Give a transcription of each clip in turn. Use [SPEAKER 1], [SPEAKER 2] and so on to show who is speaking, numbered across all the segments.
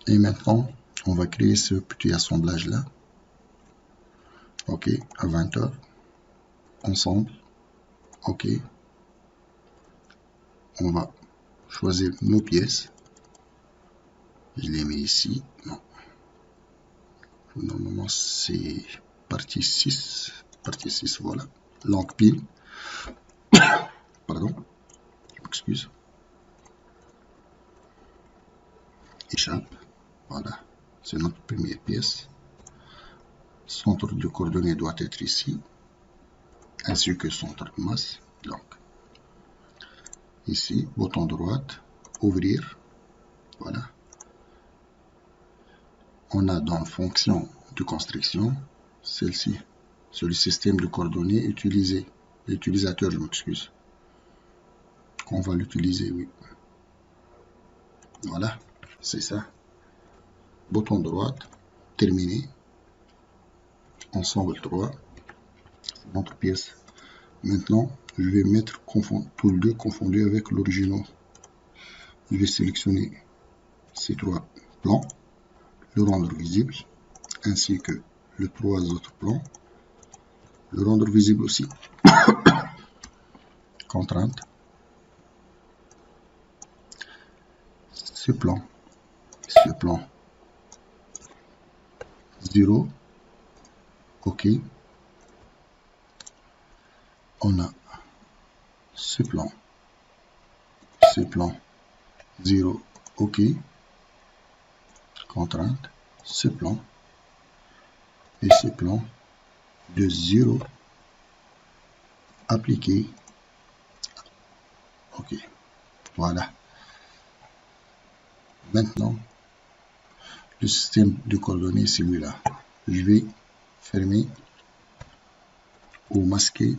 [SPEAKER 1] Et maintenant, on va créer ce petit assemblage-là. OK, à 20h. Ensemble. OK. On va choisir nos pièces. Je les mets ici. Non. Normalement, c'est partie 6. Partie 6, voilà. Longue pile. Pardon. Excuse. Échappe. Voilà. C'est notre première pièce. Centre de coordonnées doit être ici. Ainsi que centre de masse. Donc, ici, bouton droite, ouvrir. Voilà. On a dans fonction de construction, celle-ci, sur le système de coordonnées utilisé. L'utilisateur, je m'excuse. On va l'utiliser, oui. Voilà, c'est ça. Bouton droite, terminé. Ensemble 3, notre pièce. Maintenant, je vais mettre tous les deux confondus avec l'original. Je vais sélectionner ces 3 plans, le rendre visible, ainsi que les 3 autres plans, le rendre visible aussi. Contrainte. Ce plan 0, OK. On a ce plan 0, OK. Contrainte, ce plan et ce plan de 0 appliqué. OK. Voilà. Maintenant, le système de coordonnées, c'est celui-là. Je vais fermer ou masquer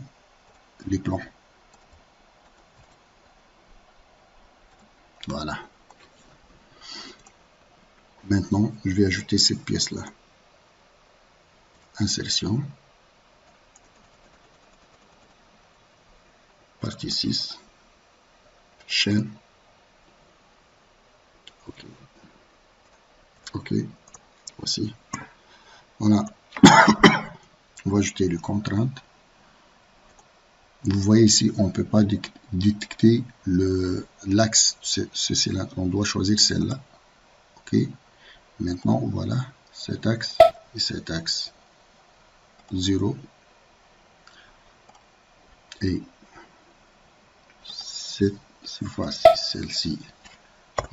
[SPEAKER 1] les plans. Voilà. Maintenant, je vais ajouter cette pièce-là. Insertion. Partie 6. Chaîne. OK. OK. Voici. On va ajouter les contraintes. Vous voyez ici, on ne peut pas détecter l'axe de ce cylindre. On doit choisir celle-là. OK. Maintenant, voilà cet axe et cet axe. 0. Et cette surface, celle-ci.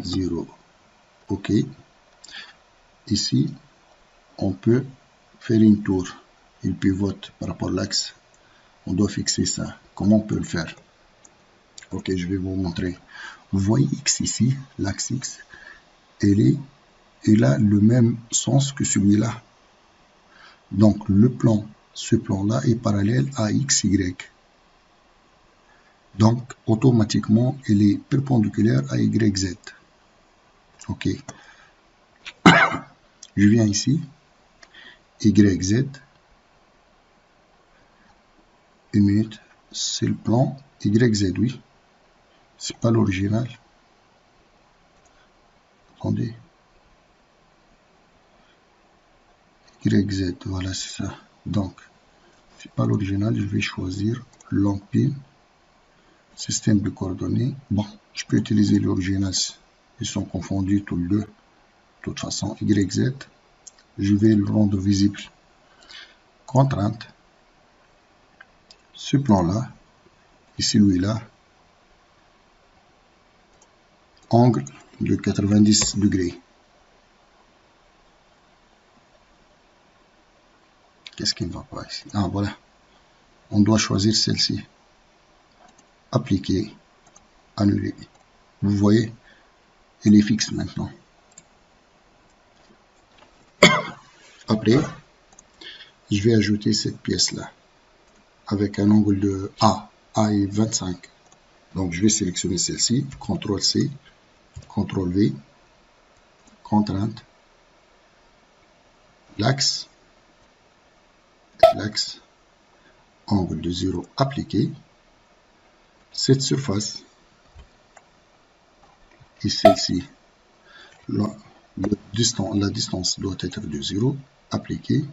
[SPEAKER 1] 0. OK. Ici, on peut faire une tour. Il pivote par rapport à l'axe. On doit fixer ça. Comment on peut le faire? OK, je vais vous montrer. Vous voyez X ici, l'axe X, il a le même sens que celui-là. Donc, ce plan-là est parallèle à XY. Donc, automatiquement, il est perpendiculaire à YZ. OK. Je viens ici, YZ. Une minute, c'est le plan YZ, oui. C'est pas l'original. Attendez. YZ, voilà, c'est ça. Donc, c'est pas l'original, je vais choisir l'empile. Système de coordonnées. Bon, je peux utiliser l'original. Ils sont confondus tous les deux. De toute façon, YZ. Je vais le rendre visible. Contrainte. Ce plan-là, et celui-là, angle de 90 degrés. Qu'est-ce qui ne va pas ici? Ah, voilà. On doit choisir celle-ci. Appliquer, annuler. Vous voyez, elle est fixe maintenant. Après, je vais ajouter cette pièce-là avec un angle de A. A est 25. Donc, je vais sélectionner celle-ci. CTRL-C, CTRL-V, contrainte, l'axe, angle de 0 appliqué. Cette surface et celle-ci, la distance doit être de 0, appliqué.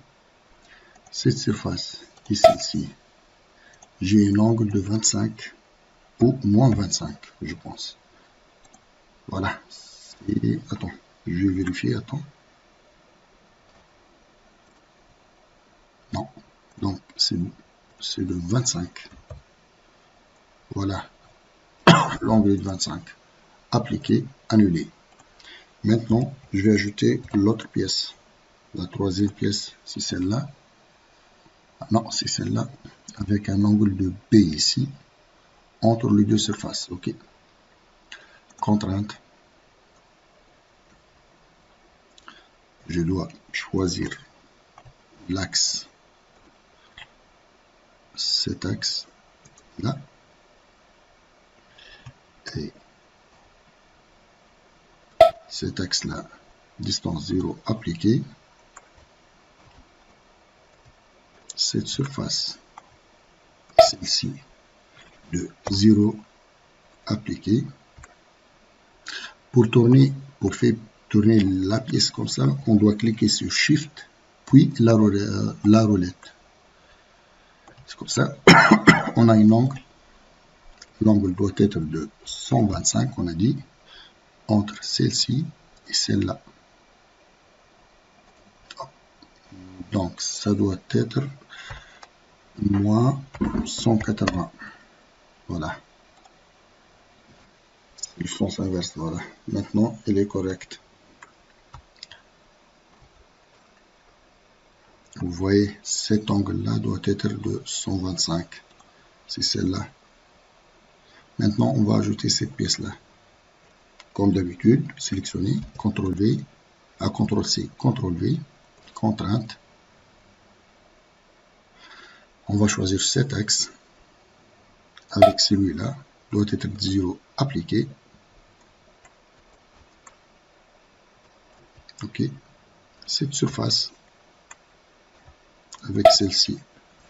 [SPEAKER 1] Cette surface et celle-ci, j'ai un angle de 25 ou moins 25, je pense. Voilà. Et attends, je vais vérifier, attends. Non, donc c'est de 25. Voilà, l'angle est de 25. Appliqué, annulé. Maintenant, je vais ajouter l'autre pièce. La troisième pièce, c'est celle-là. Non, c'est celle-là, avec un angle de B ici, entre les deux surfaces. OK. Contrainte. Je dois choisir l'axe, cet axe là, et cet axe là, distance 0 appliquée. Cette surface, celle-ci, de 0 appliquée. Pour faire tourner la pièce comme ça, on doit cliquer sur Shift, puis la roulette. C'est comme ça. On a un angle. L'angle doit être de 125, on a dit, entre celle-ci et celle-là. Donc, ça doit être moins 180. Voilà. C'est le sens inverse, voilà. Maintenant, elle est correcte. Vous voyez, cet angle-là doit être de 125. C'est celle-là. Maintenant, on va ajouter cette pièce-là. Comme d'habitude, sélectionner, CTRL-V, à CTRL-C, CTRL-V, contrainte. On va choisir cet axe avec celui-là, doit être 0 appliqué. OK. Cette surface avec celle-ci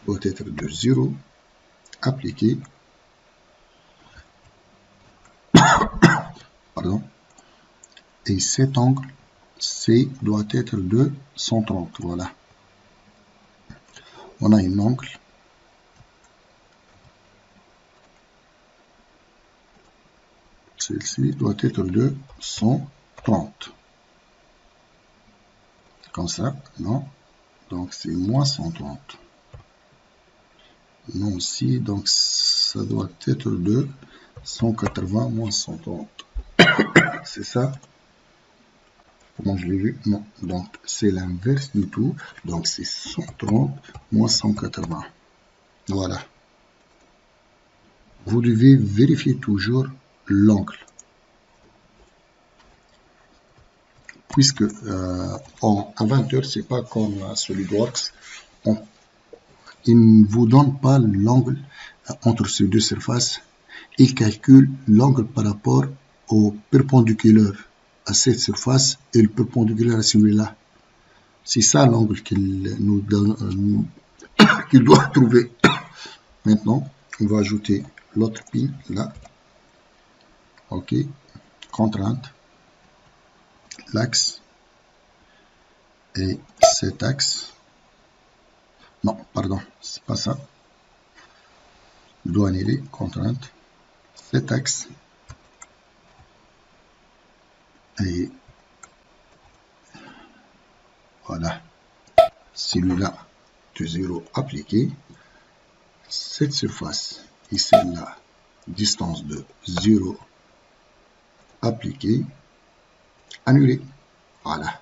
[SPEAKER 1] doit être de 0 appliqué. Pardon. Et cet angle C doit être de 130. Voilà. On a un angle. Celle-ci doit être de 130. Comme ça, non. Donc c'est moins 130. Non aussi, donc ça doit être de 180 moins 130. C'est ça? Comment je l'ai vu? Non. Donc c'est l'inverse du tout. Donc c'est 130 moins 180. Voilà. Vous devez vérifier toujours l'angle. Puisque à 20 heures, c'est pas comme SolidWorks. Il ne vous donne pas l'angle entre ces deux surfaces. Il calcule l'angle par rapport au perpendiculaire à cette surface et le perpendiculaire à celui-là. C'est ça l'angle qu'il nous donne, qu'il doit trouver. Maintenant, on va ajouter l'autre pin là. OK. Contrainte. L'axe. Et cet axe. Non, pardon, c'est pas ça. Je dois annuler, contrainte. Cet axe. Et voilà. Celui-là de 0 appliqué. Cette surface et celle-là, distance de 0 appliqué. Annulé. Voilà.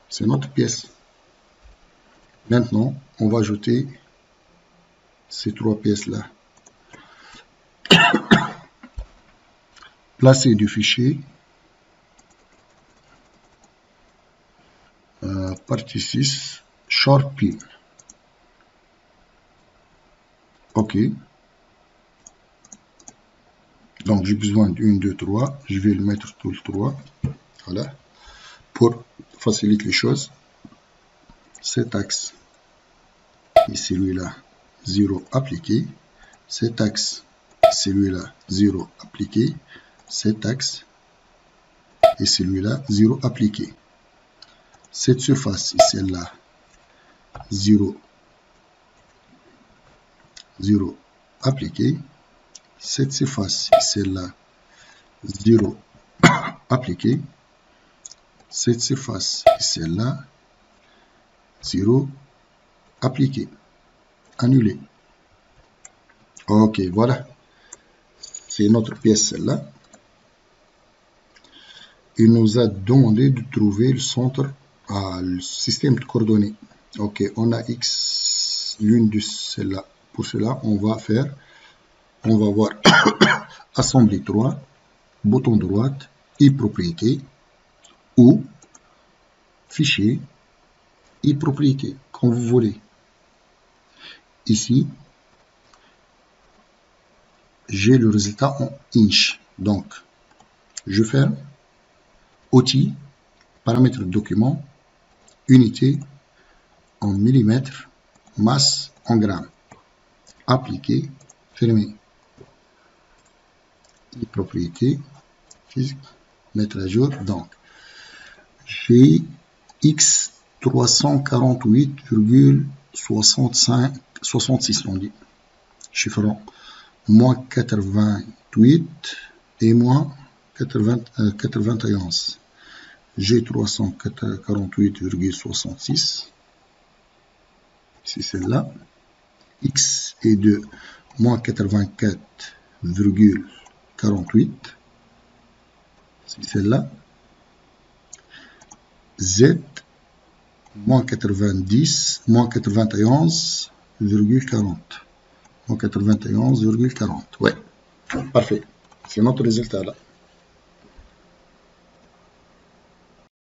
[SPEAKER 1] C'est notre pièce. Maintenant, on va ajouter ces trois pièces-là. Placer du fichier. Partie 6, Short Pin. OK. Donc, j'ai besoin d'une, deux, trois. Je vais le mettre tout le 3. Voilà. Pour faciliter les choses. Cet axe et celui-là, 0 appliqué. Cet axe, celui-là, 0 appliqué. Cet axe et celui-là, 0 appliqué. Cette surface, celle-là, 0, 0, appliqué. Cette surface, celle-là, 0, appliqué. Cette surface, celle-là, 0, appliqué. Annulé. Ok, voilà. C'est notre pièce, celle-là. Il nous a demandé de trouver le centre, le système de coordonnées. Ok, on a X, l'une de celles-là. Pour cela, on va voir Assemblée 3, bouton droite, e-propriété, ou Fichier, e-propriété, comme vous voulez. Ici, j'ai le résultat en inch. Donc, je ferme. Outils, paramètres de document, unité en millimètres, masse en grammes. Appliquer, fermer. Propriété, physique, mettre à jour. Donc, j'ai X 348,66, on dit. Chiffrant moins 88 et moins 91. J'ai 348,66. C'est celle-là. X est de moins 84,48. C'est celle-là. Z, moins 90, moins 91,40. Moins 91,40. Ouais, parfait. C'est notre résultat là.